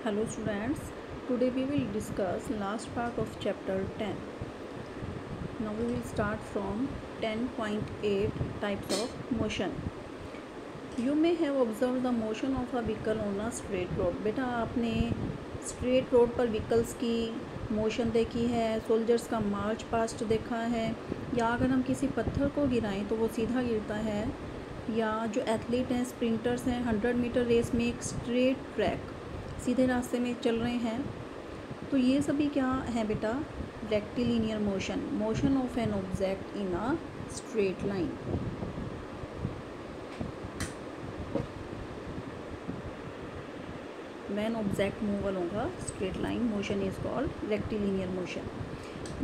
Hello students, today we will discuss last part of chapter 10. Now we will start from 10.8 types of motion. You may have observed the motion of a vehicle on a straight road. बेटा आपने straight road पर vehicles की motion देखी है, soldiers का march past देखा है, या अगर हम किसी पत्थर को गिराएं तो वो सीधा गिरता है, या जो एथलीट हैं, स्प्रिंटर्स हैं, 100 मीटर रेस में एक स्ट्रेट ट्रैक सीधे रास्ते में चल रहे हैं, तो ये सभी क्या है बेटा? Rectilinear motion, motion of an object in a straight line. When object move along a straight line, motion is called rectilinear motion.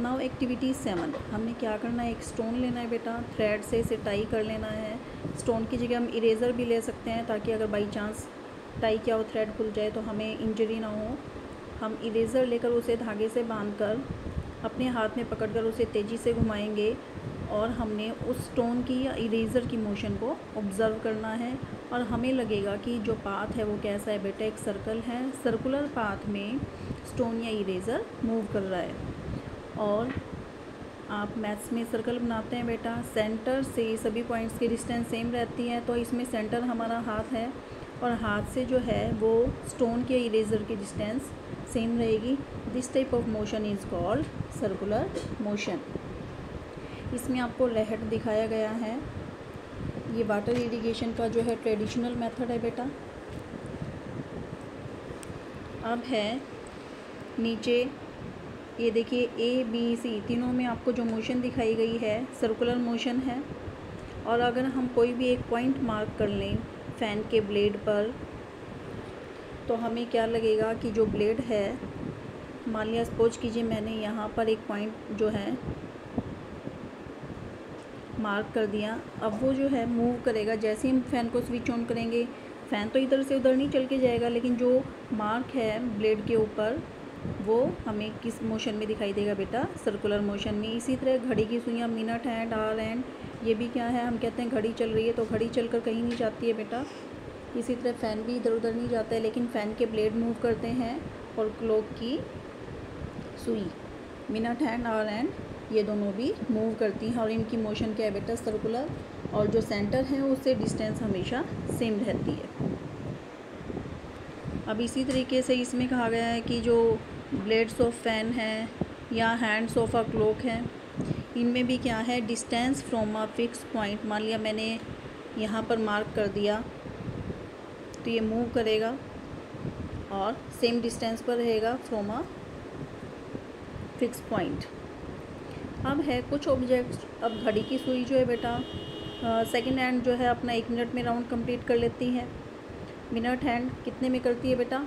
Now activity 7, हमने क्या करना है? एक स्टोन लेना है बेटा, थ्रेड से इसे टाई कर लेना है. स्टोन की जगह हम इरेज़र भी ले सकते हैं, ताकि अगर बाई चांस टाई किया हो, थ्रेड खुल जाए तो हमें इंजरी ना हो. हम इरेज़र लेकर उसे धागे से बांधकर अपने हाथ में पकड़कर उसे तेज़ी से घुमाएंगे, और हमने उस स्टोन की या इरेज़र की मोशन को ऑब्ज़र्व करना है, और हमें लगेगा कि जो पाथ है वो कैसा है बेटा? एक सर्कल है, सर्कुलर पाथ में स्टोन या इरेज़र मूव कर रहा है. और आप मैथ्स में सर्कल बनाते हैं बेटा, सेंटर से सभी पॉइंट्स की डिस्टेंस सेम रहती है, तो इसमें सेंटर हमारा हाथ है, और हाथ से जो है वो स्टोन के इरेज़र की डिस्टेंस सेम रहेगी. This type of motion is called circular motion. इसमें आपको रेहट दिखाया गया है. ये वाटर इरिगेशन का जो है ट्रेडिशनल मेथड है बेटा. अब है नीचे, ये देखिए ए बी सी तीनों में आपको जो मोशन दिखाई गई है सर्कुलर मोशन है. और अगर हम कोई भी एक पॉइंट मार्क कर लें फ़ैन के ब्लेड पर, तो हमें क्या लगेगा कि जो ब्लेड है, मान लिया सपोज कीजिए मैंने यहाँ पर एक पॉइंट जो है मार्क कर दिया. अब वो जो है मूव करेगा. जैसे ही हम फ़ैन को स्विच ऑन करेंगे, फ़ैन तो इधर से उधर नहीं चल के जाएगा, लेकिन जो मार्क है ब्लेड के ऊपर वो हमें किस मोशन में दिखाई देगा बेटा? सर्कुलर मोशन में. इसी तरह घड़ी की सुइयाँ, मिनट हैंड, आवर हैंड, ये भी क्या है? हम कहते हैं घड़ी चल रही है, तो घड़ी चल कर कहीं नहीं जाती है बेटा. इसी तरह फ़ैन भी इधर उधर नहीं जाता है, लेकिन फ़ैन के ब्लेड मूव करते हैं, और क्लॉक की सुई, मिनट हैंड, आवर हैंड, ये दोनों भी मूव करती हैं, और इनकी मोशन क्या है बेटा? सर्कुलर. और जो सेंटर है उससे डिस्टेंस हमेशा सेम रहती है. अब इसी तरीके से इसमें कहा गया है कि जो ब्लेड्स ऑफ फैन है या हैंड्स ऑफ अ क्लॉक है, इनमें भी क्या है? Distance from a fix point. मान लिया मैंने यहाँ पर मार्क कर दिया, तो ये मूव करेगा और सेम डिस्टेंस पर रहेगा फ्रॉम अ फिक्स पॉइंट. अब है कुछ ऑब्जेक्ट्स. अब घड़ी की सुई जो है बेटा, सेकंड हैंड जो है अपना 1 मिनट में राउंड कंप्लीट कर लेती है. मिनट हैंड कितने में करती है बेटा?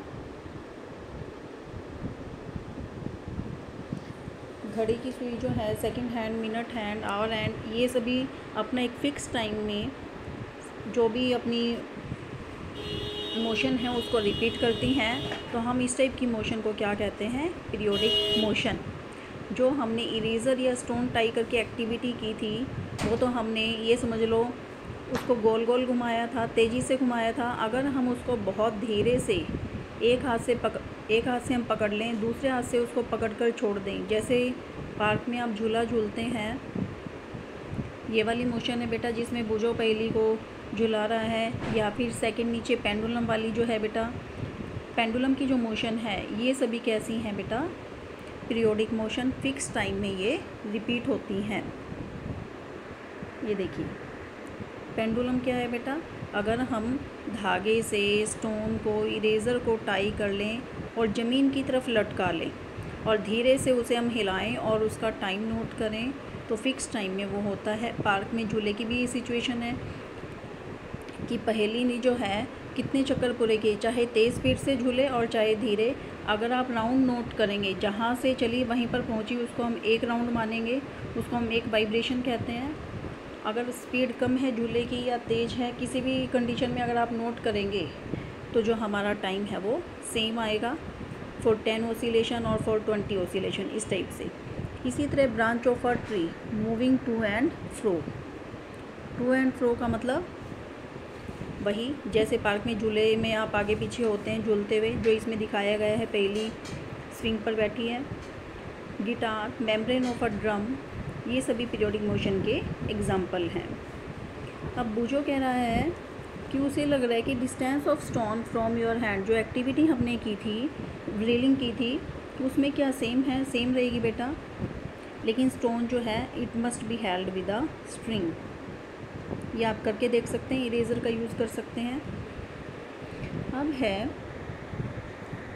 घड़ी की सुई जो है, second hand, minute hand, hour hand, ये सभी अपना एक फ़िक्स टाइम में जो भी अपनी मोशन है उसको रिपीट करती हैं. तो हम इस टाइप की मोशन को क्या कहते हैं? Periodic motion. जो हमने इरेज़र या स्टोन टाई करके एक्टिविटी की थी, वो तो हमने ये समझ लो उसको गोल गोल घुमाया था, तेज़ी से घुमाया था. अगर हम उसको बहुत धीरे से एक हाथ से हम पकड़ लें, दूसरे हाथ से उसको पकड़कर छोड़ दें, जैसे पार्क में आप झूला झूलते हैं, ये वाली मोशन है बेटा, जिसमें बुझो पहेली को झुला रहा है, या फिर सेकंड नीचे पेंडुलम वाली जो है बेटा, पेंडुलम की जो मोशन है, ये सभी कैसी हैं बेटा? Periodic motion. फ़िक्स टाइम में ये रिपीट होती हैं. ये देखिए पेंडुलम क्या है बेटा? अगर हम धागे से स्टोन को, इरेज़र को टाई कर लें और ज़मीन की तरफ लटका लें, और धीरे से उसे हम हिलाएं और उसका टाइम नोट करें, तो फ़िक्स टाइम में वो होता है. पार्क में झूले की भी ये सिचुएशन है कि पहेली ने जो है कितने चक्कर पूरे किए, चाहे तेज़ स्पीड से झूले और चाहे धीरे. अगर आप राउंड नोट करेंगे, जहाँ से चली वहीं पर पहुँची, उसको हम एक राउंड मानेंगे, उसको हम एक वाइब्रेशन कहते हैं. अगर स्पीड कम है झूले की या तेज़ है, किसी भी कंडीशन में अगर आप नोट करेंगे, तो जो हमारा टाइम है वो सेम आएगा, फॉर 10 ऑसिलेशन और फॉर 20 ऑसिलेशन, इस टाइप से. इसी तरह branch of a tree moving to and fro. To and fro का मतलब वही जैसे पार्क में झूले में आप आगे पीछे होते हैं झूलते हुए, जो इसमें दिखाया गया है। पहली स्विंग पर बैठी है। Guitar, membrane of a drum, ये सभी पीरियोडिक मोशन के एग्जाम्पल हैं। अब बूजो कह रहा है कि उसे लग रहा है कि distance of stone from your hand, जो एक्टिविटी हमने की थी, ड्रिलिंग की थी, उसमें क्या सेम है? सेम रहेगी बेटा, लेकिन स्टोन जो है it must be held with a string. ये आप करके देख सकते हैं, इरेज़र का यूज़ कर सकते हैं। अब है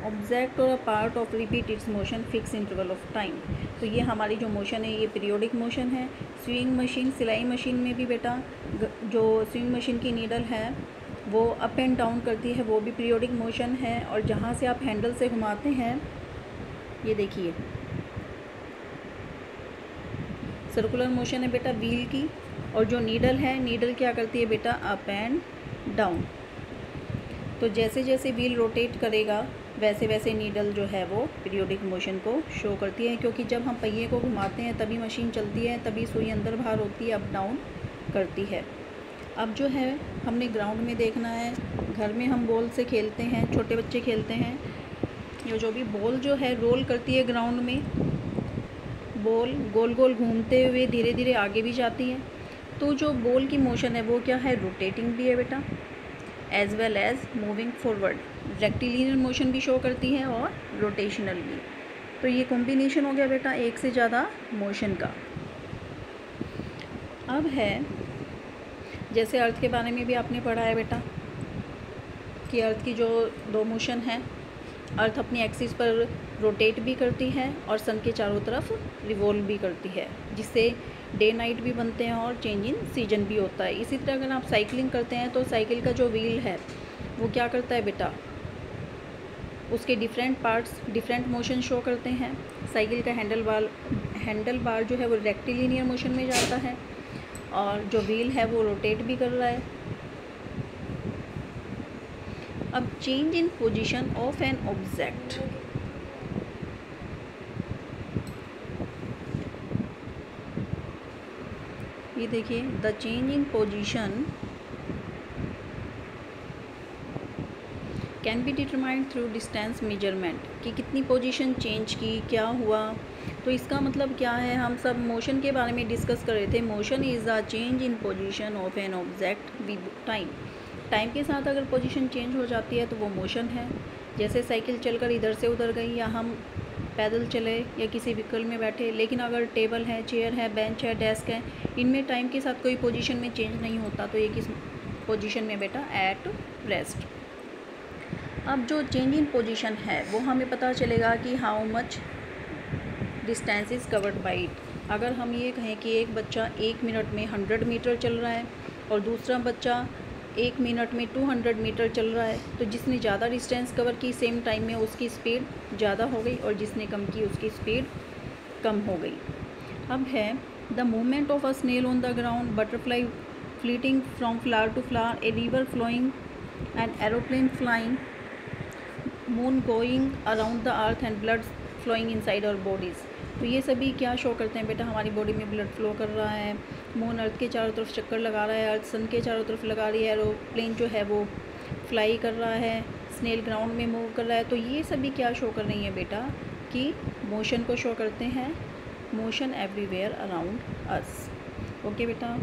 ऑब्जेक्ट और a part of repeat it's motion fix interval of time. तो ये हमारी जो मोशन है ये पीरियोडिक मोशन है। स्विंग मशीन, सिलाई मशीन में भी बेटा जो स्विंग मशीन की नीडल है वो अप एंड डाउन करती है, वो भी पीरियोडिक मोशन है। और जहाँ से आप हैंडल से घुमाते हैं, ये देखिए सर्कुलर मोशन है बेटा व्हील की। और जो नीडल है, नीडल क्या करती है बेटा? Up and down. तो जैसे जैसे व्हील रोटेट करेगा वैसे वैसे नीडल जो है वो पीरियोडिक मोशन को शो करती है, क्योंकि जब हम पहिए को घुमाते हैं तभी मशीन चलती है, तभी सुई अंदर बाहर होती है, अप डाउन करती है। अब जो है हमने ग्राउंड में देखना है। घर में हम बॉल से खेलते हैं, छोटे बच्चे खेलते हैं। ये जो भी बॉल जो है रोल करती है ग्राउंड में, बॉल गोल गोल घूमते हुए धीरे धीरे आगे भी जाती है। तो जो बॉल की मोशन है वो क्या है? रोटेटिंग भी है बेटा, as well as moving forward. Rectilinear motion भी शो करती है और रोटेशनल भी। तो ये कॉम्बिनेशन हो गया बेटा एक से ज़्यादा मोशन का। अब है जैसे अर्थ के बारे में भी आपने पढ़ा है बेटा कि अर्थ की जो दो मोशन है, अर्थ अपनी एक्सिस पर रोटेट भी करती है और सन के चारों तरफ रिवॉल्व भी करती है, जिससे डे नाइट भी बनते हैं और चेंज इन सीजन भी होता है। इसी तरह अगर आप साइकिलिंग करते हैं तो साइकिल का जो व्हील है वो क्या करता है बेटा? उसके different parts different motion show करते हैं। साइकिल का हैंडल बार जो है वो रेक्टिलिनियर मोशन में जाता है और जो व्हील है वो रोटेट भी कर रहा है। अब change in position of an object. ये देखिए, the change in position can be determined through distance measurement, कि कितनी पोजीशन चेंज की, क्या हुआ। तो इसका मतलब क्या है? हम सब मोशन के बारे में डिस्कस कर रहे थे। Motion is the change in position of an object with time. Time के साथ अगर पोजीशन चेंज हो जाती है तो वो मोशन है। जैसे साइकिल चलकर इधर से उधर गई, या हम पैदल चले या किसी व्हीकल में बैठे, लेकिन अगर टेबल है, चेयर है, बेंच है, डेस्क है, इनमें टाइम के साथ कोई पोजीशन में चेंज नहीं होता, तो ये किस पोजीशन में बेटा? At rest. अब जो चेंज इन पोजीशन है वो हमें पता चलेगा कि how much distance is covered by it. अगर हम ये कहें कि एक बच्चा 1 मिनट में 100 मीटर चल रहा है और दूसरा बच्चा 1 मिनट में 200 मीटर चल रहा है, तो जिसने ज़्यादा डिस्टेंस कवर की सेम टाइम में उसकी स्पीड ज़्यादा हो गई और जिसने कम की उसकी स्पीड कम हो गई। अब है the movement of a snail on the ground, butterfly fleeting from flower to flower, a river flowing, an aeroplane flying, moon going around the earth and blood flowing inside our bodies. तो ये सभी क्या show करते हैं बेटा? हमारी body में blood flow कर रहा है, मून अर्थ के चारों तरफ चक्कर लगा रहा है, अर्थ सन के चारों तरफ लगा रही है, एरोप्लेन जो है वो फ्लाई कर रहा है, स्नेल ग्राउंड में मूव कर रहा है। तो ये सभी क्या शो कर रही है बेटा? कि मोशन को शो करते हैं, motion everywhere around us. Okay बेटा।